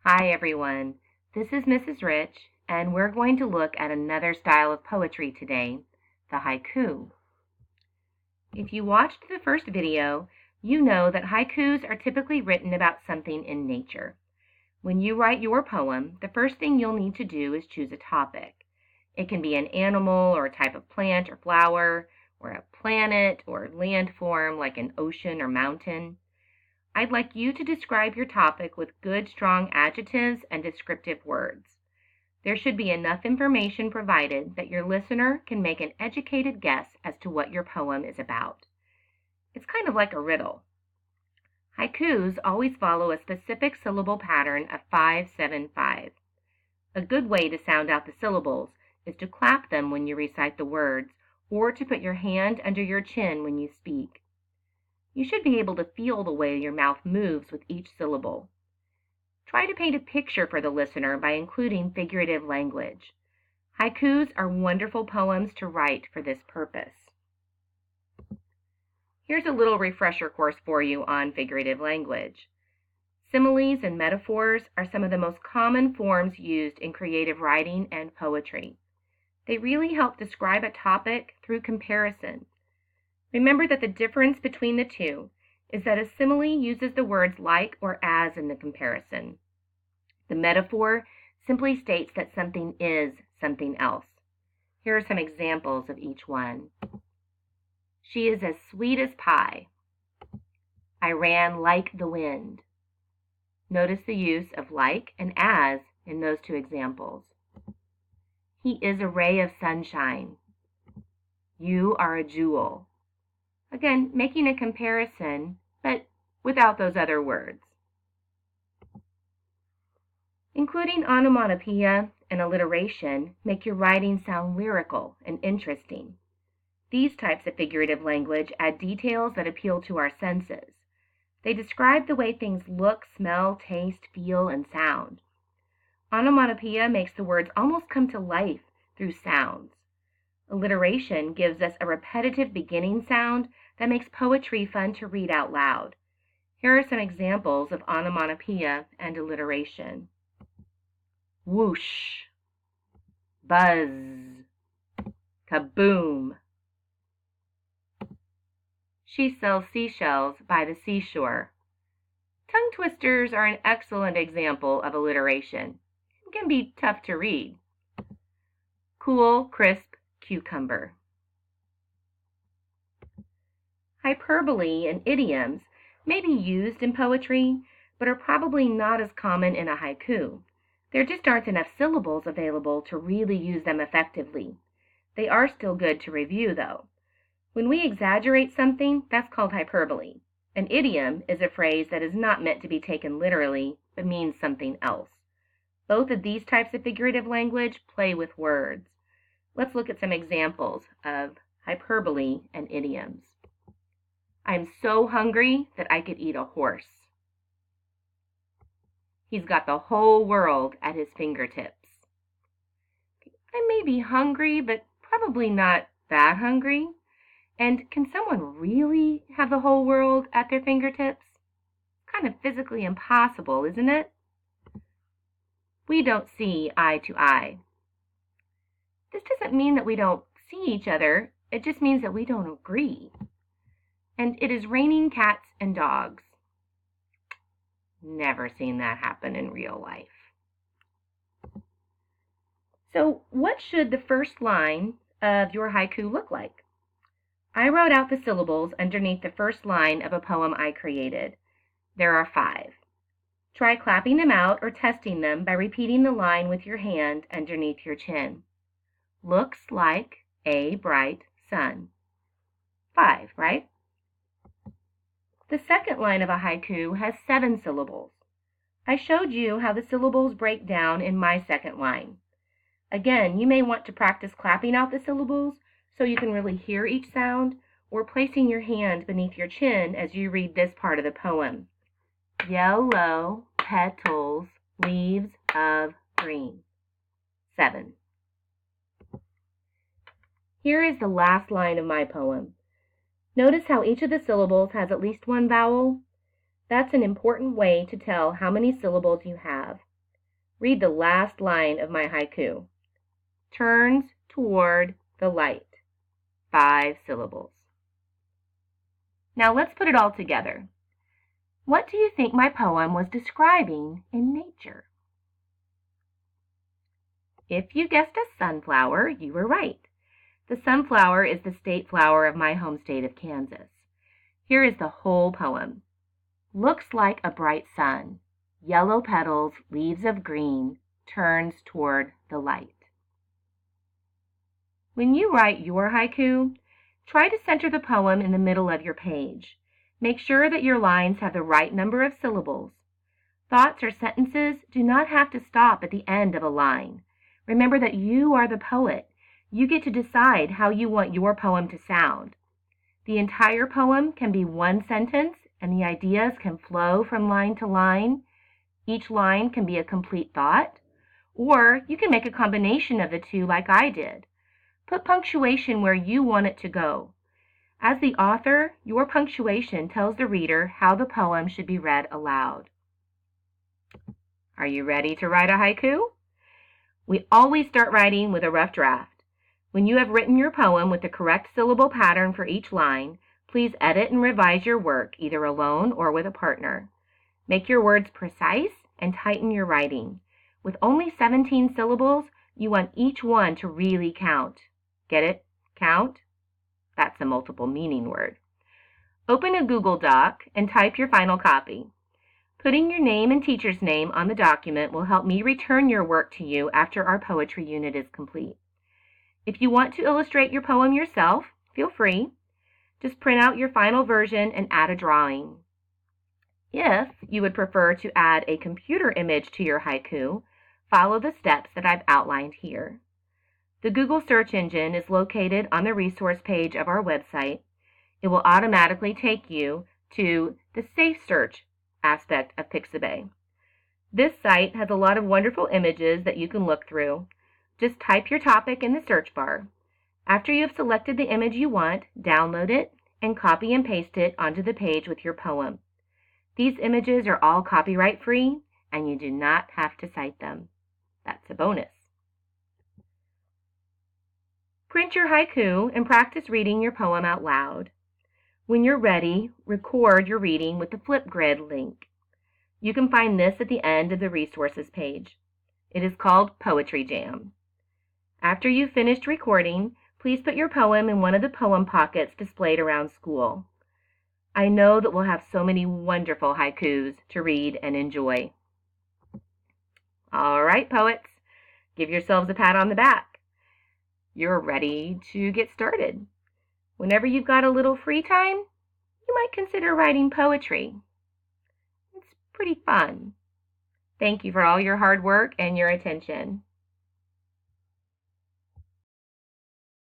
Hi everyone, this is Mrs. Rich, and we're going to look at another style of poetry today, the haiku. If you watched the first video, you know that haikus are typically written about something in nature. When you write your poem, the first thing you'll need to do is choose a topic. It can be an animal or a type of plant or flower, or a planet or landform like an ocean or mountain. I'd like you to describe your topic with good, strong adjectives and descriptive words. There should be enough information provided that your listener can make an educated guess as to what your poem is about. It's kind of like a riddle. Haikus always follow a specific syllable pattern of 5-7-5. A good way to sound out the syllables is to clap them when you recite the words, or to put your hand under your chin when you speak. You should be able to feel the way your mouth moves with each syllable. Try to paint a picture for the listener by including figurative language. Haikus are wonderful poems to write for this purpose. Here's a little refresher course for you on figurative language. Similes and metaphors are some of the most common forms used in creative writing and poetry. They really help describe a topic through comparison. Remember that the difference between the two is that a simile uses the words like or as in the comparison. The metaphor simply states that something is something else. Here are some examples of each one. She is as sweet as pie. I ran like the wind. Notice the use of like and as in those two examples. He is a ray of sunshine. You are a jewel. Again, making a comparison, but without those other words. Including onomatopoeia and alliteration make your writing sound lyrical and interesting. These types of figurative language add details that appeal to our senses. They describe the way things look, smell, taste, feel, and sound. Onomatopoeia makes the words almost come to life through sounds. Alliteration gives us a repetitive beginning sound that makes poetry fun to read out loud. Here are some examples of onomatopoeia and alliteration. Whoosh, buzz, kaboom. She sells seashells by the seashore. Tongue twisters are an excellent example of alliteration. It can be tough to read. Cool, crisp, cucumber. Hyperbole and idioms may be used in poetry, but are probably not as common in a haiku. There just aren't enough syllables available to really use them effectively. They are still good to review, though. When we exaggerate something, that's called hyperbole. An idiom is a phrase that is not meant to be taken literally, but means something else. Both of these types of figurative language play with words. Let's look at some examples of hyperbole and idioms. I'm so hungry that I could eat a horse. He's got the whole world at his fingertips. I may be hungry, but probably not that hungry. And can someone really have the whole world at their fingertips? Kind of physically impossible, isn't it? We don't see eye to eye. This doesn't mean that we don't see each other. It just means that we don't agree. And it is raining cats and dogs. Never seen that happen in real life. So what should the first line of your haiku look like? I wrote out the syllables underneath the first line of a poem I created. There are 5. Try clapping them out or testing them by repeating the line with your hand underneath your chin. Looks like a bright sun. 5, right? The second line of a haiku has 7 syllables. I showed you how the syllables break down in my second line. Again, you may want to practice clapping out the syllables so you can really hear each sound, or placing your hand beneath your chin as you read this part of the poem. Yellow petals, leaves of green. 7. Here is the last line of my poem. Notice how each of the syllables has at least one vowel? That's an important way to tell how many syllables you have. Read the last line of my haiku. Turns toward the light. 5 syllables. Now let's put it all together. What do you think my poem was describing in nature? If you guessed a sunflower, you were right. The sunflower is the state flower of my home state of Kansas. Here is the whole poem. Looks like a bright sun. Yellow petals, leaves of green, turns toward the light. When you write your haiku, try to center the poem in the middle of your page. Make sure that your lines have the right number of syllables. Thoughts or sentences do not have to stop at the end of a line. Remember that you are the poet. You get to decide how you want your poem to sound. The entire poem can be one sentence, and the ideas can flow from line to line. Each line can be a complete thought, or you can make a combination of the two like I did. Put punctuation where you want it to go. As the author, your punctuation tells the reader how the poem should be read aloud. Are you ready to write a haiku? We always start writing with a rough draft. When you have written your poem with the correct syllable pattern for each line, please edit and revise your work either alone or with a partner. Make your words precise and tighten your writing. With only 17 syllables, you want each one to really count. Get it? Count? That's a multiple meaning word. Open a Google Doc and type your final copy. Putting your name and teacher's name on the document will help me return your work to you after our poetry unit is complete. If you want to illustrate your poem yourself, feel free. Just print out your final version and add a drawing. If you would prefer to add a computer image to your haiku, follow the steps that I've outlined here. The Google search engine is located on the resource page of our website. It will automatically take you to the Safe Search aspect of Pixabay. This site has a lot of wonderful images that you can look through. Just type your topic in the search bar. After you have selected the image you want, download it and copy and paste it onto the page with your poem. These images are all copyright free and you do not have to cite them. That's a bonus. Print your haiku and practice reading your poem out loud. When you're ready, record your reading with the Flipgrid link. You can find this at the end of the resources page. It is called Poetry Jam. After you've finished recording, please put your poem in one of the poem pockets displayed around school. I know that we'll have so many wonderful haikus to read and enjoy. All right, poets, give yourselves a pat on the back. You're ready to get started. Whenever you've got a little free time, you might consider writing poetry. It's pretty fun. Thank you for all your hard work and your attention.